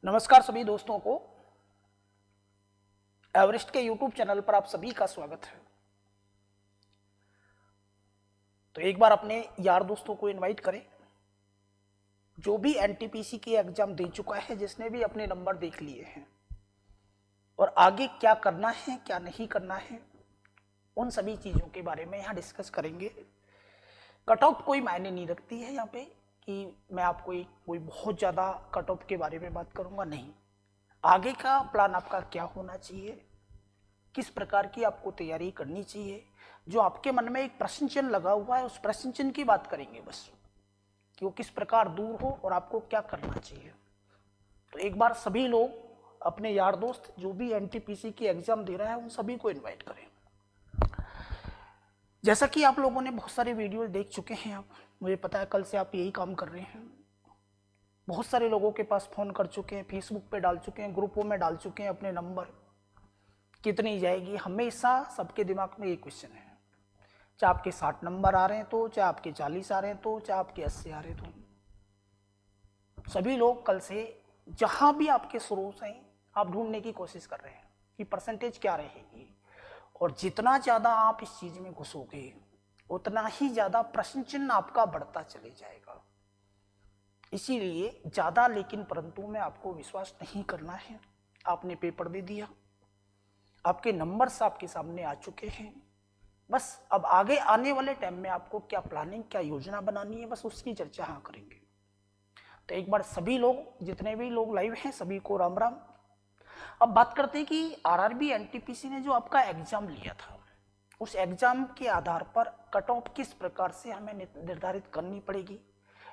नमस्कार सभी दोस्तों को एवरेस्ट के YouTube चैनल पर आप सभी का स्वागत है। तो एक बार अपने यार दोस्तों को इनवाइट करें जो भी एनटीपीसी की एग्जाम दे चुका है, जिसने भी अपने नंबर देख लिए हैं और आगे क्या करना है क्या नहीं करना है, उन सभी चीज़ों के बारे में यहाँ डिस्कस करेंगे। कट ऑफ कोई मायने नहीं रखती है यहाँ पे कि मैं आपको कोई बहुत ज़्यादा कट ऑफ के बारे में बात करूँगा, नहीं। आगे का प्लान आपका क्या होना चाहिए, किस प्रकार की आपको तैयारी करनी चाहिए, जो आपके मन में एक प्रश्न चिन्ह लगा हुआ है उस प्रश्न चिन्ह की बात करेंगे बस, कि वो किस प्रकार दूर हो और आपको क्या करना चाहिए। तो एक बार सभी लोग अपने यार दोस्त जो भी एनटीपीसी की एग्जाम दे रहा है उन सभी को इन्वाइट करें। जैसा कि आप लोगों ने बहुत सारे वीडियो देख चुके हैं, आप मुझे पता है कल से आप यही काम कर रहे हैं। बहुत सारे लोगों के पास फोन कर चुके हैं, फेसबुक पे डाल चुके हैं, ग्रुपों में डाल चुके हैं अपने नंबर, कितनी जाएगी। हमेशा सबके दिमाग में एक क्वेश्चन है, चाहे आपके 60 नंबर आ रहे हैं तो, चाहे आपके 40 आ रहे हैं तो, चाहे आपके 80 आ रहे हैं तो, सभी लोग कल से जहां भी आपके सोर्स हैं आप ढूंढने की कोशिश कर रहे हैं कि परसेंटेज क्या रहेगी। और जितना ज्यादा आप इस चीज में घुसोगे उतना ही ज्यादा प्रश्न चिन्ह आपका बढ़ता चले जाएगा। इसीलिए ज्यादा लेकिन परंतु में आपको विश्वास नहीं करना है। आपने पेपर दे दिया, आपके नंबर्स आपके सामने आ चुके हैं, बस अब आगे आने वाले टाइम में आपको क्या प्लानिंग, क्या योजना बनानी है, बस उसकी चर्चा हाँ करेंगे। तो एक बार सभी लोग, जितने भी लोग लाइव हैं सभी को राम राम। अब बात करते हैं कि आरआरबी एनटीपीसी ने जो आपका एग्जाम लिया था, उस एग्जाम के आधार पर कट ऑफ किस प्रकार से हमें निर्धारित करनी पड़ेगी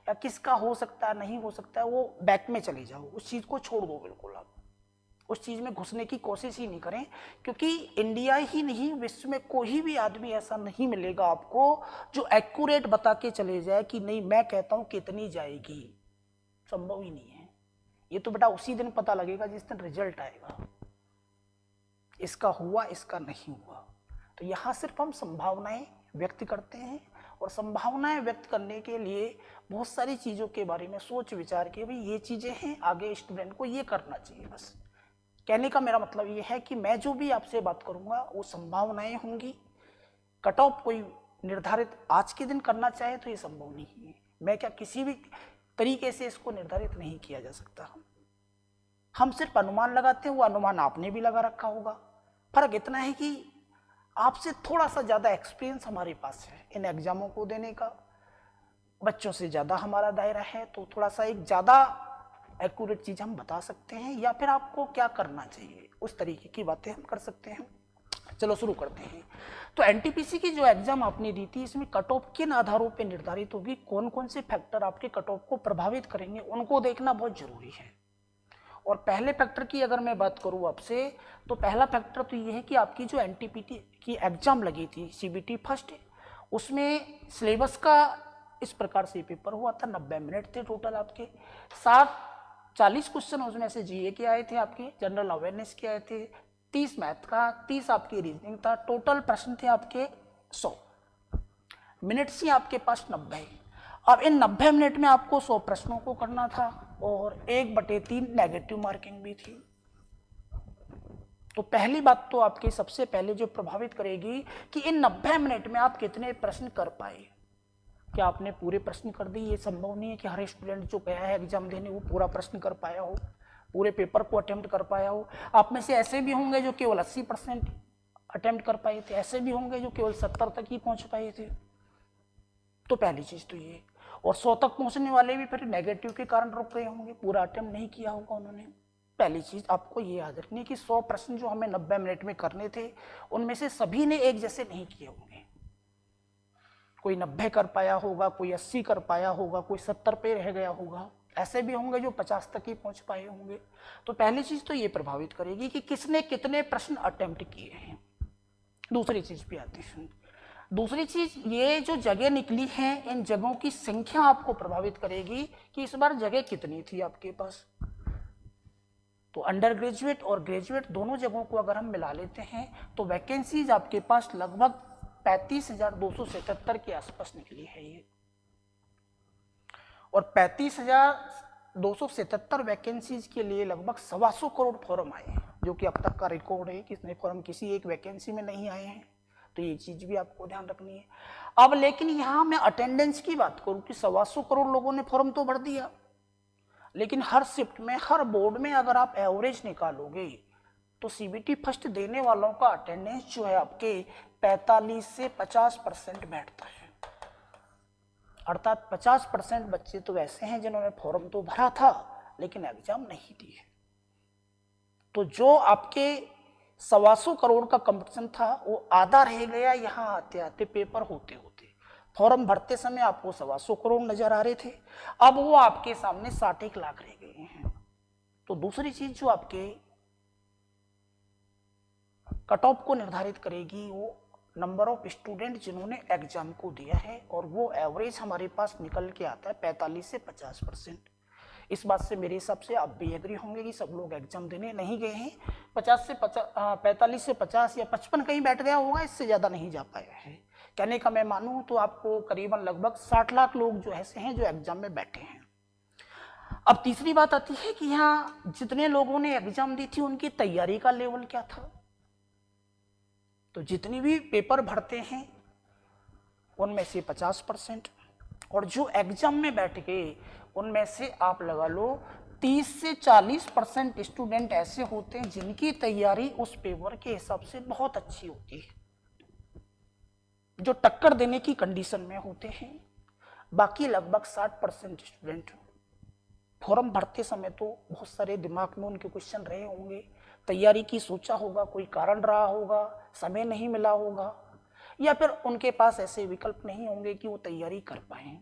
या किसका हो सकता है नहीं हो सकता है, वो बैक में चले जाओ, उस चीज को छोड़ दो। बिल्कुल आप उस चीज में घुसने की कोशिश ही नहीं करें, क्योंकि इंडिया ही नहीं विश्व में कोई भी आदमी ऐसा नहीं मिलेगा आपको जो एक्यूरेट बता के चले जाए कि नहीं मैं कहता हूं कितनी जाएगी। संभव ही नहीं है। ये तो बेटा उसी दिन पता लगेगा जिस दिन रिजल्ट आएगा, इसका हुआ इसका नहीं हुआ। तो यहां सिर्फ हम संभावनाएं व्यक्त करते हैं और संभावनाएं व्यक्त करने के लिए बहुत सारी चीजों के बारे में सोच विचार के भाई ये चीजें हैं, आगे स्टूडेंट को ये करना चाहिए। बस कहने का मेरा मतलब ये है कि मैं जो भी आपसे बात करूंगा वो संभावनाएं होंगी। कट ऑफ कोई निर्धारित आज के दिन करना चाहे तो ये संभव नहीं है। मैं क्या किसी भी तरीके से इसको निर्धारित नहीं किया जा सकता। हम सिर्फ अनुमान लगाते हैं, वो अनुमान आपने भी लगा रखा होगा। फर्क इतना है कि आपसे थोड़ा सा ज्यादा एक्सपीरियंस हमारे पास है इन एग्जामों को देने का, बच्चों से ज्यादा हमारा दायरा है, तो थोड़ा सा एक ज्यादा एक्यूरेट चीज हम बता सकते हैं, या फिर आपको क्या करना चाहिए उस तरीके की बातें हम कर सकते हैं। चलो शुरू करते हैं। तो एनटीपीसी की जो एग्जाम आपने दी थी, इसमें कट ऑफ किन आधारों पर निर्धारित होगी, कौन कौन से फैक्टर आपके कट ऑफ को प्रभावित करेंगे, उनको देखना बहुत जरूरी है। और पहले फैक्टर की अगर मैं बात करूं आपसे, तो पहला फैक्टर तो ये है कि आपकी जो एनटीपीसी की एग्जाम लगी थी सीबीटी फर्स्ट, उसमें सिलेबस का इस प्रकार से पेपर हुआ था। 90 मिनट थे टोटल आपके, 40 क्वेश्चन उसमें से जीए के आए थे, आपके जनरल अवेयरनेस के आए थे, 30 मैथ का, 30 आपकी रीजनिंग था। टोटल प्रश्न थे आपके 100, मिनट से आपके पास 90। अब इन 90 मिनट में आपको 100 प्रश्नों को करना था और 1/3 नेगेटिव मार्किंग भी थी। तो पहली बात तो आपके सबसे पहले जो प्रभावित करेगी कि इन 90 मिनट में आप कितने प्रश्न कर पाए। क्या आपने पूरे प्रश्न कर दिए? ये संभव नहीं है कि हर स्टूडेंट जो गया है एग्जाम देने वो पूरा प्रश्न कर पाया हो, पूरे पेपर को अटेम्प्ट कर पाया हो। आप में से ऐसे भी होंगे जो केवल 80% अटेम्प्ट कर पाए थे, ऐसे भी होंगे जो केवल 70 तक ही पहुंच पाए थे। तो पहली चीज तो ये। और 100 तक पहुंचने वाले भी फिर नेगेटिव के कारण रुक रहे होंगे, पूरा अटेम्प्ट नहीं किया होगा उन्होंने। पहली चीज आपको ये याद रखनी है कि 100 प्रश्न जो हमें 90 मिनट में करने थे, उनमें से सभी ने एक जैसे नहीं किए होंगे। कोई 90 कर पाया होगा, कोई 80 कर पाया होगा, कोई 70 पे रह गया होगा, ऐसे भी होंगे जो 50 तक ही पहुंच पाए होंगे। तो पहली चीज तो ये प्रभावित करेगी कि किसने कितने प्रश्न अटेम्प्ट किए हैं। दूसरी चीज भी आती है। दूसरी चीज, ये जो जगह निकली है इन जगहों की संख्या आपको प्रभावित करेगी कि इस बार जगह कितनी थी आपके पास। तो अंडर ग्रेजुएट और ग्रेजुएट दोनों जगहों को अगर हम मिला लेते हैं तो वैकेंसीज आपके पास लगभग 35,277 के आसपास निकली है ये। और 35,000 277 वैकेंसीज के लिए लगभग 125 करोड़ फॉर्म आए हैं, जो कि अब तक का रिकॉर्ड है कि इतने फॉर्म किसी एक वैकेंसी में नहीं आए हैं। तो ये चीज भी आपको ध्यान रखनी है। अब लेकिन यहाँ मैं अटेंडेंस की बात करूँ कि 125 करोड़ लोगों ने फॉर्म तो भर दिया, लेकिन हर शिफ्ट में, हर बोर्ड में अगर आप एवरेज निकालोगे तो सीबीटी फर्स्ट देने वालों का अटेंडेंस जो है आपके 45 से 50% बैठता है। अर्थात 50% बच्चे तो ऐसे हैं जिन्होंने फॉर्म तो भरा था लेकिन एग्जाम नहीं दिए। तो जो आपके 125 करोड़ का कंपटीशन था वो आधा रह गया यहाँ आते आते, पेपर होते होते। फॉर्म भरते समय आपको 125 करोड़ नजर आ रहे थे, अब वो आपके सामने 60 लाख रह गए हैं। तो दूसरी चीज जो आपके कट ऑफ को निर्धारित करेगी वो नंबर ऑफ स्टूडेंट जिन्होंने एग्जाम को दिया है, और वो एवरेज हमारे पास निकल के आता है 45 से 50%। इस बात से मेरे हिसाब से आप भी एग्री होंगे कि सब लोग एग्जाम देने नहीं गए हैं। 45 से 50 या 55 कहीं बैठ गया होगा, इससे ज्यादा नहीं जा पाया है। कहने का मैं मानूं तो आपको करीबन लगभग 60 लाख लोग जो ऐसे हैं जो एग्जाम में बैठे हैं। अब तीसरी बात आती है कि यहाँ जितने लोगों ने एग्जाम दी थी उनकी तैयारी का लेवल क्या था। तो जितनी भी पेपर भरते हैं उनमें से 50%, और जो एग्जाम में बैठ गए उनमें से आप लगा लो 30 से 40% स्टूडेंट ऐसे होते हैं जिनकी तैयारी उस पेपर के हिसाब से बहुत अच्छी होती है, जो टक्कर देने की कंडीशन में होते हैं। बाकी लगभग 60% स्टूडेंट फॉर्म भरते समय तो बहुत सारे दिमाग में उनके क्वेश्चन रहे होंगे, तैयारी की सोचा होगा, कोई कारण रहा होगा, समय नहीं मिला होगा, या फिर उनके पास ऐसे विकल्प नहीं होंगे कि वो तैयारी कर पाए।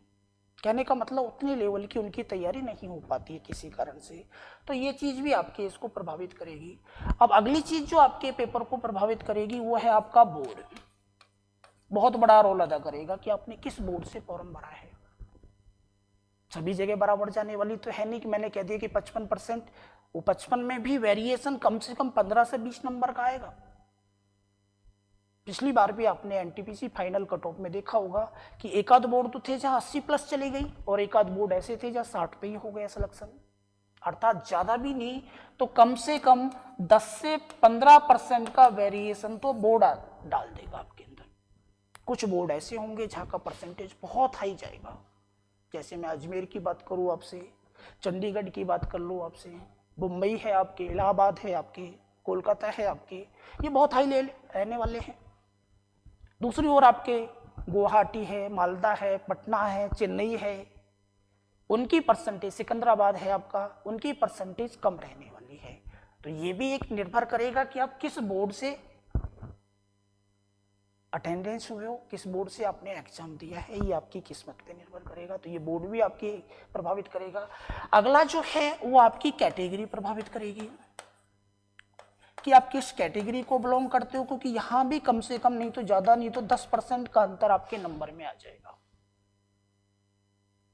कहने का मतलब उतनी लेवल की उनकी तैयारी नहीं हो पाती है किसी कारण से। तो ये चीज भी आपके इसको प्रभावित करेगी। अब अगली चीज जो आपके पेपर को प्रभावित करेगी वो है आपका बोर्ड। बहुत बड़ा रोल अदा करेगा कि आपने किस बोर्ड से फॉर्म भरा है। सभी जगह बराबर जाने वाली तो है नहीं कि मैंने कह दिया कि 55%, वो 55 में भी वेरिएशन कम से कम 15 से 20 नंबर का आएगा। पिछली बार भी आपने एनटीपीसी फाइनल कट ऑफ में देखा होगा कि एक आध बोर्ड तो थे जहां 80+ चली गई, और एक आध बोर्ड ऐसे थे जहां 60 पे ही हो गया सिलेक्शन। अर्थात ज्यादा भी नहीं तो कम से कम 10 से 15% का वेरिएशन तो बोर्ड डाल देगा आपके अंदर। कुछ बोर्ड ऐसे होंगे जहां का परसेंटेज बहुत हाई जाएगा, जैसे मैं अजमेर की बात करूं आपसे, चंडीगढ़ की बात कर लो आपसे, मुंबई है आपके, इलाहाबाद है आपके, कोलकाता है आपके, ये बहुत हाई ले रहने वाले हैं। दूसरी ओर आपके गुवाहाटी है, मालदा है, पटना है, चेन्नई है, उनकी परसेंटेज, सिकंदराबाद है आपका, उनकी परसेंटेज कम रहने वाली है। तो ये भी एक निर्भर करेगा कि आप किस बोर्ड से अटेंडेंस हुए हो, किस बोर्ड से आपने एग्जाम दिया है, ये आपकी किस्मत पे निर्भर करेगा। तो ये बोर्ड भी आपकी प्रभावित करेगा। अगला जो है वो आपकी कैटेगरी प्रभावित करेगी कि आप किस कैटेगरी को बिलोंग करते हो, क्योंकि यहां भी कम से कम नहीं तो ज्यादा नहीं तो 10% का अंतर आपके नंबर में आ जाएगा।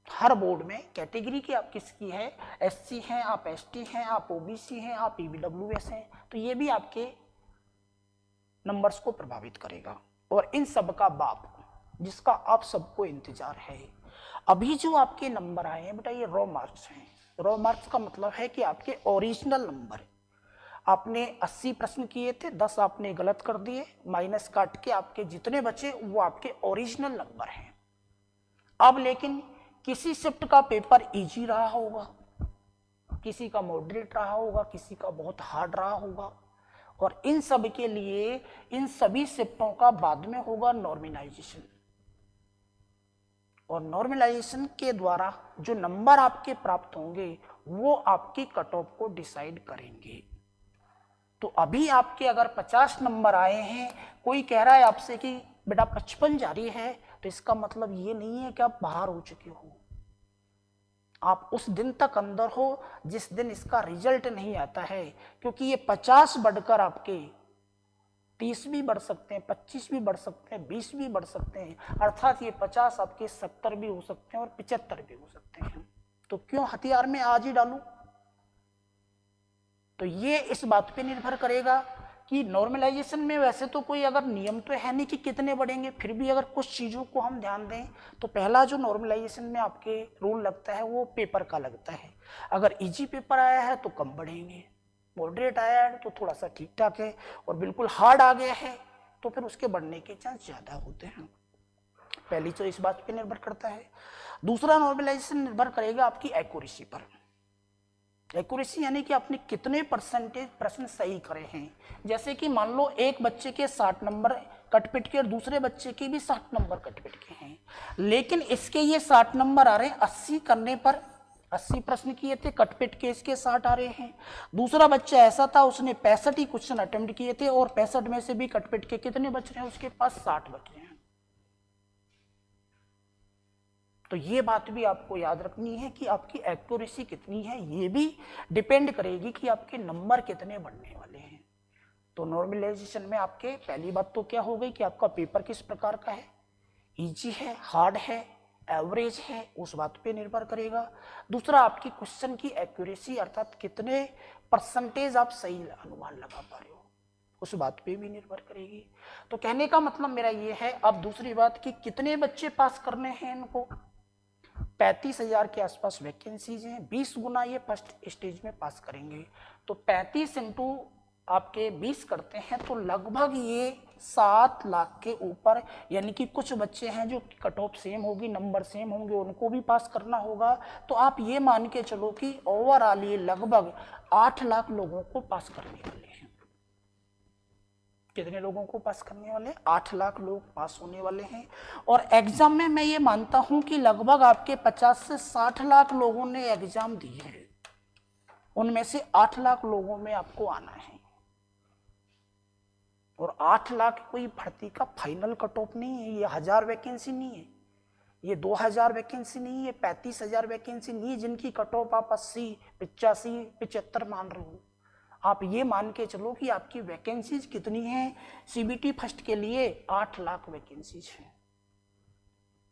हर बोर्ड में कैटेगरी की आप किसकी है, एससी हैं आप, एसटी हैं आप, ओबीसी हैं आप, ईडब्ल्यूएस हैं, तो ये भी आपके नंबर्स को प्रभावित करेगा। और इन सब का बाप जिसका आप सबको इंतजार है, अभी जो आपके नंबर आए हैं बेटा ये रॉ मार्क्स हैं। रॉ मार्क्स का मतलब है कि आपके ओरिजिनल नंबर, आपने 80 प्रश्न किए थे, 10 आपने गलत कर दिए, माइनस काट के आपके जितने बचे वो आपके ओरिजिनल नंबर हैं। अब लेकिन किसी शिफ्ट का पेपर इजी रहा होगा, किसी का मॉडरेट रहा होगा, किसी का बहुत हार्ड रहा होगा, और इन सब के लिए इन सभी शिफ्टों का बाद में होगा नॉर्मलाइजेशन, और नॉर्मलाइजेशन के द्वारा जो नंबर आपके प्राप्त होंगे वो आपकी कट ऑफ को डिसाइड करेंगे। तो अभी आपके अगर 50 नंबर आए हैं, कोई कह रहा है आपसे कि बेटा 55 जारी है, तो इसका मतलब ये नहीं है कि आप बाहर हो चुके हो। आप उस दिन तक अंदर हो जिस दिन इसका रिजल्ट नहीं आता है, क्योंकि ये 50 बढ़कर आपके 30 भी बढ़ सकते हैं, 25 भी बढ़ सकते हैं, 20 भी बढ़ सकते हैं, अर्थात ये 50 आपके 70 भी हो सकते हैं और 75 भी हो सकते हैं। तो क्यों हथियार में आज ही डालूं? तो ये इस बात पे निर्भर करेगा कि नॉर्मलाइजेशन में वैसे तो कोई अगर नियम तो है नहीं कि कितने बढ़ेंगे, फिर भी अगर कुछ चीज़ों को हम ध्यान दें तो पहला जो नॉर्मलाइजेशन में आपके रूल लगता है वो पेपर का लगता है। अगर इजी पेपर आया है तो कम बढ़ेंगे, मॉडरेट आया है तो थोड़ा सा ठीक ठाक है, और बिल्कुल हार्ड आ गया है तो फिर उसके बढ़ने के चांस ज़्यादा होते हैं। पहली तो इस बात पे निर्भर करता है। दूसरा नॉर्मलाइजेशन निर्भर करेगा आपकी एक्यूरेसी पर। एक्यूरेसी यानी कि आपने कितने परसेंटेज प्रश्न सही करे हैं। जैसे कि मान लो एक बच्चे के 60 नंबर कटपिट के और दूसरे बच्चे के भी 60 नंबर कटपिट के हैं, लेकिन इसके ये 60 नंबर आ रहे हैं 80 करने पर, 80 प्रश्न किए थे, कटपिट के इसके 60 आ रहे हैं। दूसरा बच्चा ऐसा था उसने 65 ही क्वेश्चन अटेम्प्ट किए थे और 65 में से भी कटपिट के कितने बच रहे हैं, उसके पास 60 बच रहे हैं। तो ये बात भी आपको याद रखनी है कि आपकी एक्यूरेसी कितनी है, ये भी डिपेंड करेगी कि आपके नंबर कितने बढ़ने वाले हैं। तो नॉर्मलाइजेशन में आपके पहली बात तो क्या हो गई कि आपका पेपर किस प्रकार का है, इजी है, हार्ड है, एवरेज है, उस बात पे निर्भर करेगा। दूसरा आपकी क्वेश्चन की एक्यूरेसी अर्थात कितने परसेंटेज आप सही अनुमान लगा पा रहे हो, उस बात पे भी निर्भर करेगी। तो कहने का मतलब मेरा ये है। अब दूसरी बात कि कितने बच्चे पास करने हैं इनको, 35,000 के आसपास वैकेंसीज हैं, 20 गुना ये फर्स्ट स्टेज में पास करेंगे। तो 35 इंटू आपके 20 करते हैं तो लगभग ये 7 लाख के ऊपर, यानी कि कुछ बच्चे हैं जो कट ऑफ सेम होगी, नंबर सेम होंगे, उनको भी पास करना होगा। तो आप ये मान के चलो कि ओवरऑल ये लगभग 8 लाख लोगों को पास करने वाले हैं। कितने लोगों को पास करने वाले, 8 लाख लोग पास होने वाले हैं। और एग्जाम में मैं ये मानता हूं कि लगभग आपके 50 से 60 लाख लोगों ने एग्जाम दी है, उनमें से 8 लाख लोगों में आपको आना है। और 8 लाख कोई भर्ती का फाइनल कट ऑफ नहीं है, ये 1000 वैकेंसी नहीं है, ये 2000 वैकेंसी नहीं है, 35,000 वैकेंसी नहीं है जिनकी कट ऑफ आप 80, 85, 75 मान रहे हो। आप ये मान के चलो कि आपकी वैकेंसीज कितनी है, सीबीटी फर्स्ट के लिए 8 लाख वैकेंसीज है,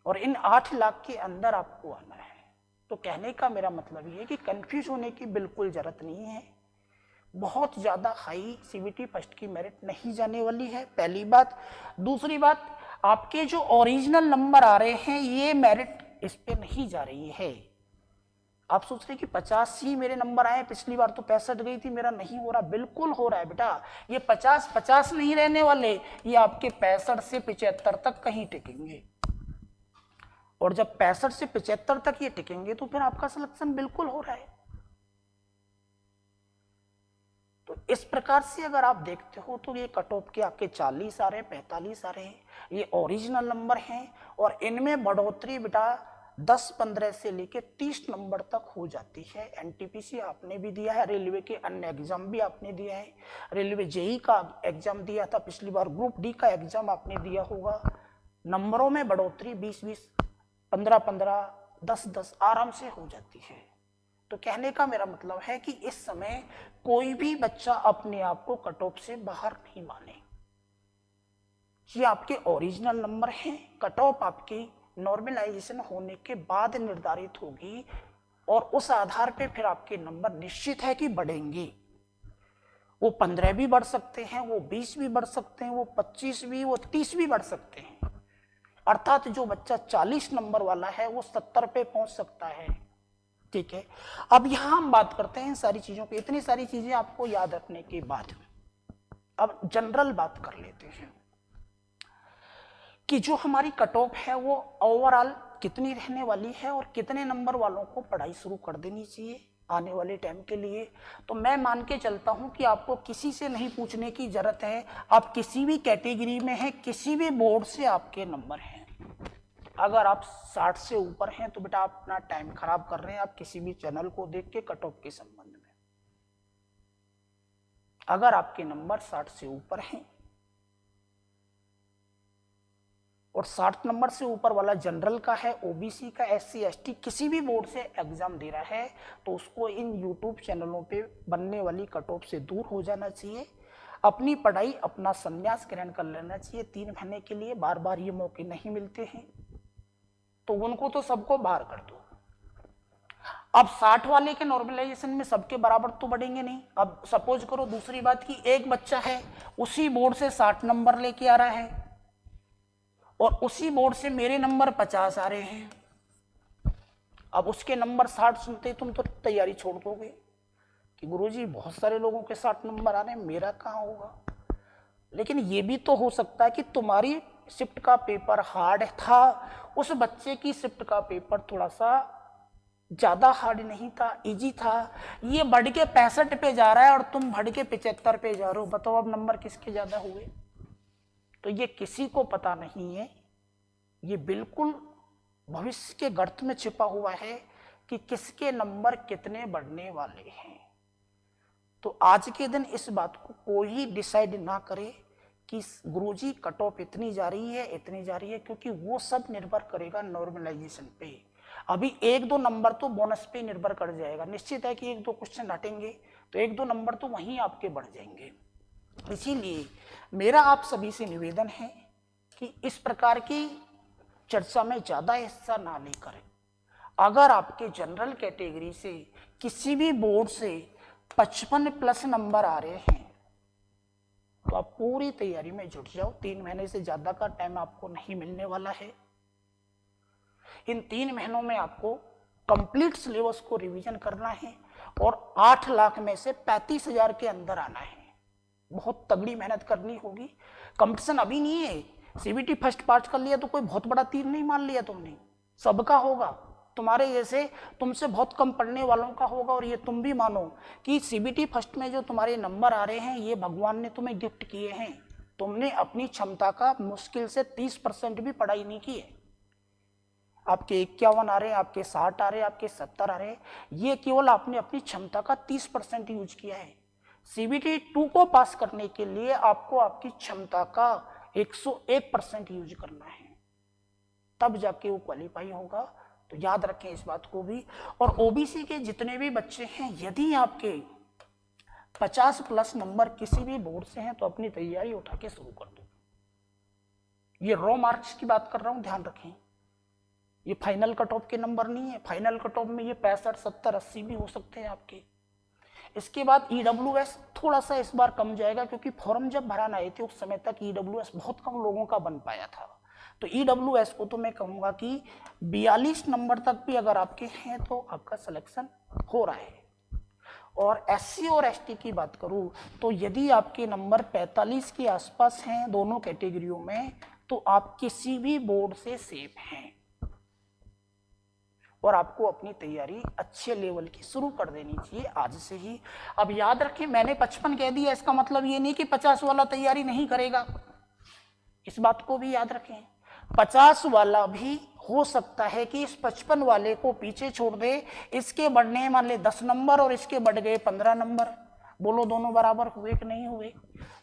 और इन 8 लाख के अंदर आपको आना है। तो कहने का मेरा मतलब ये है कि कंफ्यूज होने की बिल्कुल जरूरत नहीं है, बहुत ज्यादा हाई सीबीटी फर्स्ट की मेरिट नहीं जाने वाली है, पहली बात। दूसरी बात, आपके जो ओरिजिनल नंबर आ रहे हैं ये मेरिट इस पे नहीं जा रही है। आप सोच रहे कि 50 ही मेरे नंबर आए, पिछली बार तो 65 गई थी, मेरा नहीं हो रहा, बिल्कुल हो रहा है बेटा। ये 50 नहीं रहने वाले, ये आपके 65 से 75 तक कहीं टिकेंगे, और जब 65 से 75 तक ये टिकेंगे तो फिर आपका सिलेक्शन बिल्कुल हो रहा है। तो इस प्रकार से अगर आप देखते हो तो ये कट ऑफ के आपके 40 आ रहे हैं, 45 आ रहे हैं, ये ओरिजिनल नंबर हैं, और इनमें बढ़ोतरी बेटा 10-15 से लेके 30 नंबर तक हो जाती है। एनटीपीसी आपने भी दिया है, रेलवे के अन्य एग्जाम भी आपने दिया है, रेलवे जेई का एग्जाम दिया था पिछली बार, ग्रुप डी का एग्जाम आपने दिया होगा। नंबरों में बढ़ोतरी 20-20, 15-15, 10-10 आराम से हो जाती है। तो कहने का मेरा मतलब है कि इस समय कोई भी बच्चा अपने आप को कट ऑफ से बाहर नहीं माने, ये आपके ओरिजिनल नंबर हैं। कट ऑफ आपकी नॉर्मलाइजेशन होने के बाद निर्धारित होगी, और उस आधार पे फिर आपके नंबर निश्चित है कि बढ़ेंगे। वो 15 भी बढ़ सकते हैं, वो 20 भी बढ़ सकते हैं, वो 25 भी, वो 30 भी बढ़ सकते हैं। अर्थात जो बच्चा 40 नंबर वाला है वो 70 पे पहुंच सकता है। ठीक है, अब यहां हम बात करते हैं सारी चीजों की, इतनी सारी चीजें आपको याद रखने के बाद अब जनरल बात कर लेते हैं कि जो हमारी कट ऑफ है वो ओवरऑल कितनी रहने वाली है, और कितने नंबर वालों को पढ़ाई शुरू कर देनी चाहिए आने वाले टाइम के लिए। तो मैं मान के चलता हूं कि आपको किसी से नहीं पूछने की जरूरत है, आप किसी भी कैटेगरी में हैं, किसी भी बोर्ड से आपके नंबर हैं। अगर आप 60 से ऊपर हैं तो बेटा आप अपना टाइम खराब कर रहे हैं, आप किसी भी चैनल को देख के कट ऑफ के संबंध में। अगर आपके नंबर 60 से ऊपर हैं और 60 नंबर से ऊपर वाला जनरल का है, ओबीसी का, एससी एसटी किसी भी बोर्ड से एग्जाम दे रहा है, तो उसको इन यूट्यूब चैनलों पे बनने वाली कट ऑफ से दूर हो जाना चाहिए। अपनी पढ़ाई, अपना संन्यास ग्रहण कर लेना चाहिए 3 महीने के लिए। बार बार ये मौके नहीं मिलते हैं, तो उनको तो सबको बाहर कर दो। अब 60 वाले के नॉर्मलाइजेशन में सबके बराबर तो बढ़ेंगे नहीं। अब सपोज करो दूसरी बात कि एक बच्चा है उसी बोर्ड से 60 नंबर लेके आ रहा है और उसी बोर्ड से मेरे नंबर 50 आ रहे हैं। अब उसके नंबर 60 सुनते तुम तो तैयारी छोड़ दोगे कि गुरुजी बहुत सारे लोगों के 60 नंबर आ रहे हैं, मेरा कहाँ होगा। लेकिन ये भी तो हो सकता है कि तुम्हारी शिफ्ट का पेपर हार्ड था, उस बच्चे की शिफ्ट का पेपर थोड़ा सा ज्यादा हार्ड नहीं था, इजी था। ये बढ़ के 65 पे जा रहा है और तुम बढ़ के 75 पे जा रहे हो। बताओ अब नंबर किसके ज्यादा हुए। तो ये किसी को पता नहीं है, ये बिल्कुल भविष्य के गर्त में छिपा हुआ है कि किसके नंबर कितने बढ़ने वाले हैं। तो आज के दिन इस बात को कोई डिसाइड ना करे कि गुरुजी कट ऑफ इतनी जा रही है इतनी जा रही है, क्योंकि वो सब निर्भर करेगा नॉर्मलाइजेशन पे। अभी 1-2 नंबर तो बोनस पे निर्भर कर जाएगा। निश्चित है कि 1-2 क्वेश्चन हटेंगे तो 1-2 नंबर तो वहीं आपके बढ़ जाएंगे। इसीलिए मेरा आप सभी से निवेदन है कि इस प्रकार की चर्चा में ज्यादा हिस्सा ना लेकर, अगर आपके जनरल कैटेगरी से किसी भी बोर्ड से 55+ नंबर आ रहे हैं तो आप पूरी तैयारी में जुट जाओ। 3 महीने से ज्यादा का टाइम आपको नहीं मिलने वाला है। इन 3 महीनों में आपको कंप्लीट सिलेबस को रिवीजन करना है और 8 लाख में से 35,000 के अंदर आना है। बहुत तगड़ी मेहनत करनी होगी। कंपटीशन अभी नहीं है। सीबीटी फर्स्ट पास कर लिया तो कोई बहुत बड़ा तीर नहीं मान लिया तुमने, सबका होगा। तुम्हारे जैसे तुमसे बहुत कम पढ़ने वालों का होगा। और ये तुम भी मानो कि सीबीटी फर्स्ट में जो तुम्हारे नंबर आ रहे हैं ये भगवान ने तुम्हें गिफ्ट किए हैं। तुमने अपनी क्षमता का मुश्किल से 30% भी पढ़ाई नहीं की है। आपके 51 आ रहे हैं, आपके 60 आ रहे हैं, आपके 70 आ रहे हैं, ये केवल आपने अपनी क्षमता का 30% यूज किया है। सीबीटी 2 को पास करने के लिए आपको आपकी क्षमता का 101% यूज करना है, तब जाके वो क्वालिफाई होगा। तो याद रखें इस बात को भी। और ओबीसी के जितने भी बच्चे हैं, यदि आपके 50+ नंबर किसी भी बोर्ड से हैं तो अपनी तैयारी उठा के शुरू कर दो। ये रॉ मार्क्स की बात कर रहा हूं, ध्यान रखें। ये फाइनल कट ऑफ के नंबर नहीं है। फाइनल कट ऑफ में ये 65, 70, 80 भी हो सकते हैं आपके। इसके बाद ईडब्ल्यूएस थोड़ा सा इस बार कम जाएगा, क्योंकि फॉर्म जब भराना आए थे उस समय तक ईडब्ल्यूएस बहुत कम लोगों का बन पाया था। तो ईडब्ल्यूएस को तो मैं कहूंगा कि 42 नंबर तक भी अगर आपके हैं तो आपका सिलेक्शन हो रहा है। और एससी और एसटी की बात करूं तो यदि आपके नंबर 45 के आसपास हैं दोनों कैटेगरियों में, तो आप किसी भी बोर्ड से सेफ हैं और आपको अपनी तैयारी अच्छे लेवल की शुरू कर देनी चाहिए आज से ही। अब याद रखें, मैंने 55 कह दिया, इसका मतलब ये नहीं कि 50 वाला तैयारी नहीं करेगा। इस बात को भी याद रखें। 50 वाला भी हो सकता है कि इस 55 वाले को पीछे छोड़ दे, इसके बढ़ने मान ले 10 नंबर और इसके बढ़ गए 15 नंबर। बोलो दोनों बराबर हुए कि नहीं हुए।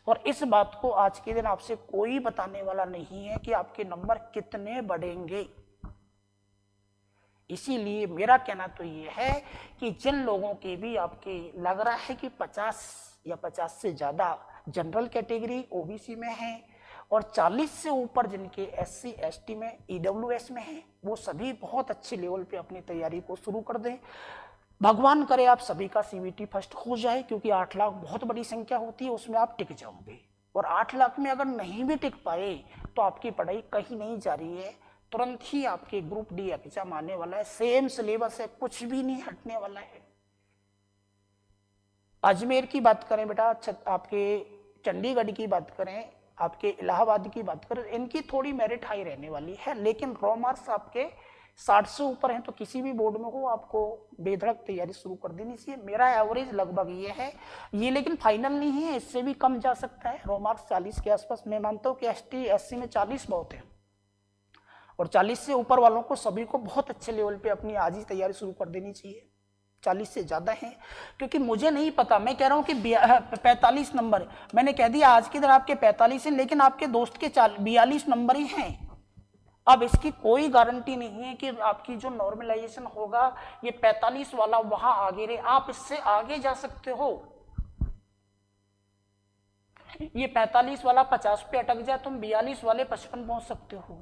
और इस बात को आज के दिन आपसे कोई बताने वाला नहीं है कि आपके नंबर कितने बढ़ेंगे। इसीलिए मेरा कहना तो ये है कि जिन लोगों के भी आपके लग रहा है कि 50 या 50 से ज्यादा जनरल कैटेगरी ओबीसी में है और 40 से ऊपर जिनके एससी एसटी में ईडब्ल्यूएस में है, वो सभी बहुत अच्छे लेवल पे अपनी तैयारी को शुरू कर दें। भगवान करे आप सभी का सीबीटी फर्स्ट हो जाए, क्योंकि 8 लाख बहुत बड़ी संख्या होती है, उसमें आप टिक जाओगे। और 8 लाख में अगर नहीं भी टिक पाए तो आपकी पढ़ाई कहीं नहीं जा रही है, तुरंत ही आपके ग्रुप डी एग्जाम आने वाला है। सेम सिलेबस है, कुछ भी नहीं हटने वाला है। अजमेर की बात करें बेटा, आपके चंडीगढ़ की बात करें, आपके इलाहाबाद की बात करें, इनकी थोड़ी मेरिट हाई रहने वाली है। लेकिन रॉ मार्क्स आपके 60 से ऊपर हैं तो किसी भी बोर्ड में हो आपको बेधड़क तैयारी शुरू कर देनी चाहिए। मेरा एवरेज लगभग ये है, ये लेकिन फाइनल नहीं है, इससे भी कम जा सकता है। रॉ मार्क्स 40 के आसपास। मैं मानता हूँ कि एसटी एससी में 40 बहुत है और 40 से ऊपर वालों को सभी को बहुत अच्छे लेवल पे अपनी आज ही तैयारी शुरू कर देनी चाहिए। 40 से ज्यादा है, क्योंकि मुझे नहीं पता, मैं कह रहा हूं कि 45 नंबर मैंने कह दिया आज की तरह आपके 45 हैं, लेकिन आपके दोस्त के 42 नंबर ही हैं। अब इसकी कोई गारंटी नहीं है कि आपकी जो नॉर्मलाइजेशन होगा ये 45 वाला वहां आगे रहे, आप इससे आगे जा सकते हो। ये 45 वाला 50 पे अटक जाए, तुम 42 वाले 55 पहुंच सकते हो।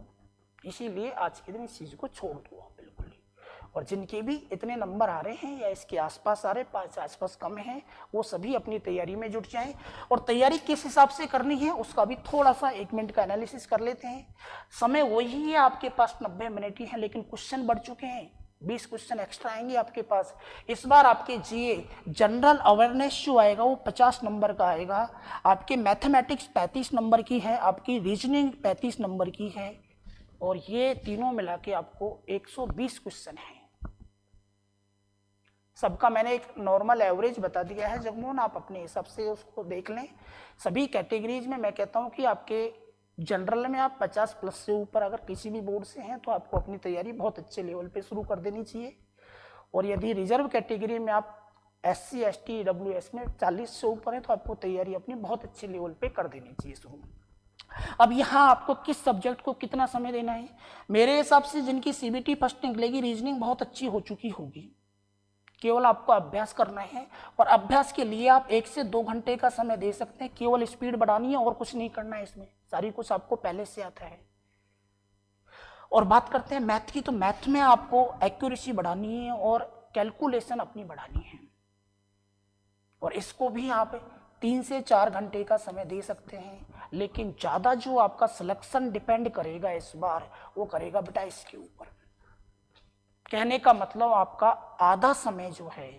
इसीलिए आज के दिन इस चीज को छोड़ दो बिल्कुल ही। और जिनके भी इतने नंबर आ रहे हैं या इसके आसपास आ रहे, 5 आसपास कम हैं, वो सभी अपनी तैयारी में जुट जाएं। और तैयारी किस हिसाब से करनी है उसका भी थोड़ा सा 1 मिनट का एनालिसिस कर लेते हैं। समय वही है आपके पास, 90 मिनट ही है, लेकिन क्वेश्चन बढ़ चुके हैं, 20 क्वेश्चन एक्स्ट्रा आएंगे आपके पास। इस बार आपके जीए जनरल अवेयरनेस जो आएगा वो 50 नंबर का आएगा, आपके मैथमेटिक्स 35 नंबर की है, आपकी रीजनिंग 35 नंबर की है, और ये तीनों मिला के आपको 120 क्वेश्चन है। सबका मैंने एक नॉर्मल एवरेज बता दिया है जगमोहन, आप अपने हिसाब से उसको देख लें। सभी कैटेगरीज में मैं कहता हूं कि आपके जनरल में आप 50 प्लस से ऊपर अगर किसी भी बोर्ड से हैं तो आपको अपनी तैयारी बहुत अच्छे लेवल पे शुरू कर देनी चाहिए। और यदि रिजर्व कैटेगरी में आप SC ST EWS में 40 से ऊपर है तो आपको तैयारी अपनी बहुत अच्छे लेवल पे कर देनी चाहिए शुरू। अब यहाँ आपको किस सब्जेक्ट को कितना समय देना है, मेरे हिसाब से जिनकी CBT फर्स्ट निकलेगी, रीजनिंग बहुत अच्छी हो चुकी होगी, केवल आपको अभ्यास करना है। और अभ्यास के लिए आप 1 से 2 घंटे का समय दे सकते हैं, केवल स्पीड बढ़ानी है और कुछ नहीं करना है, इसमें सारी कुछ आपको पहले से आता है। और बात करते हैं मैथ की, तो मैथ में आपको एक्यूरेसी बढ़ानी है और कैलकुलेशन अपनी बढ़ानी है, और इसको भी आप 3 से 4 घंटे का समय दे सकते हैं। लेकिन ज्यादा जो आपका सिलेक्शन डिपेंड करेगा इस बार, वो करेगा बेटा इसके ऊपर। कहने का मतलब आपका आधा समय जो है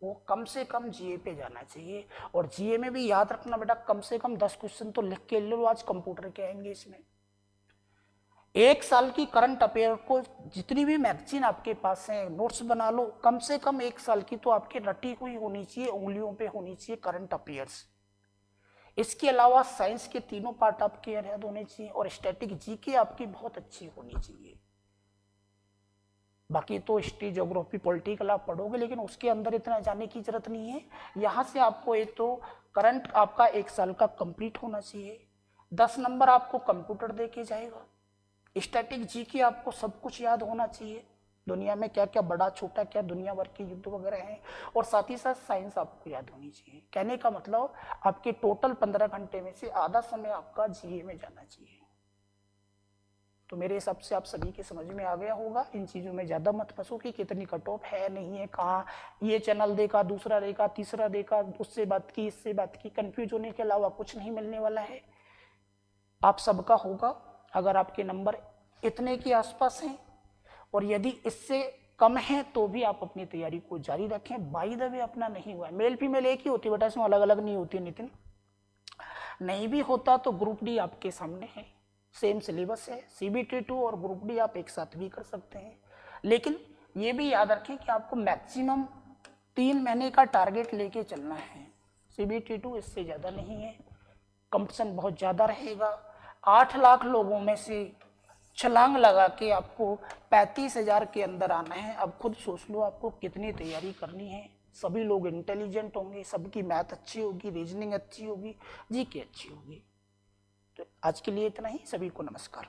वो कम से कम जीए पे जाना चाहिए। और जीए में भी याद रखना बेटा, कम से कम 10 क्वेश्चन तो लिख के लो, आज कंप्यूटर के आएंगे इसमें। 1 साल की करंट अफेयर को जितनी भी मैगजीन आपके पास है नोट्स बना लो, कम से कम 1 साल की तो आपकी रटी हुई होनी चाहिए, उंगलियों पे होनी चाहिए करंट अफेयर्स। इसके अलावा साइंस के तीनों पार्ट आपके याद होने चाहिए, और स्टैटिक जीके आपकी बहुत अच्छी होनी चाहिए। बाकी तो हिस्ट्री, ज्योग्राफी, पॉलिटिकल आप पढ़ोगे, लेकिन उसके अंदर इतना जाने की जरूरत नहीं है। यहाँ से आपको एक तो करंट आपका 1 साल का कंप्लीट होना चाहिए, 10 नंबर आपको कंप्यूटर दे के जाएगा, स्टैटिक जीके आपको सब कुछ याद होना चाहिए, दुनिया में क्या क्या बड़ा छोटा क्या दुनिया भर के युद्ध वगैरह हैं, और साथ ही साथ साइंस आपको याद होनी चाहिए। कहने का मतलब आपके टोटल 15 घंटे में से आधा समय आपका जीए में जाना चाहिए। तो मेरे हिसाब से आप सभी के समझ में आ गया होगा। इन चीज़ों में ज़्यादा मत फंसो कि कितनी कट ऑफ है, नहीं है, कहाँ ये चैनल देखा, दूसरा देखा, तीसरा देखा, उससे बात की, इससे बात की, कंफ्यूज होने के अलावा कुछ नहीं मिलने वाला है। आप सबका होगा अगर आपके नंबर इतने के आसपास हैं, और यदि इससे कम है तो भी आप अपनी तैयारी को जारी रखें। बाय द वे अपना नहीं हुआ है, मेल फीमेल एक ही होती है बेटा, इसमें अलग अलग नहीं होती नितिन। नहीं भी होता तो ग्रुप डी आपके सामने है, सेम सिलेबस है, CBT 2 और ग्रुप डी आप एक साथ भी कर सकते हैं। लेकिन ये भी याद रखें कि आपको मैक्सिमम 3 महीने का टारगेट लेके चलना है, CBT 2 इससे ज़्यादा नहीं है, कंपटीशन बहुत ज़्यादा रहेगा। 8 लाख लोगों में से छलांग लगा के आपको 35,000 के अंदर आना है। अब खुद सोच लो आपको कितनी तैयारी करनी है। सभी लोग इंटेलिजेंट होंगे, सबकी मैथ अच्छी होगी, रीजनिंग अच्छी होगी, जीके अच्छी होगी। तो आज के लिए इतना ही, सभी को नमस्कार।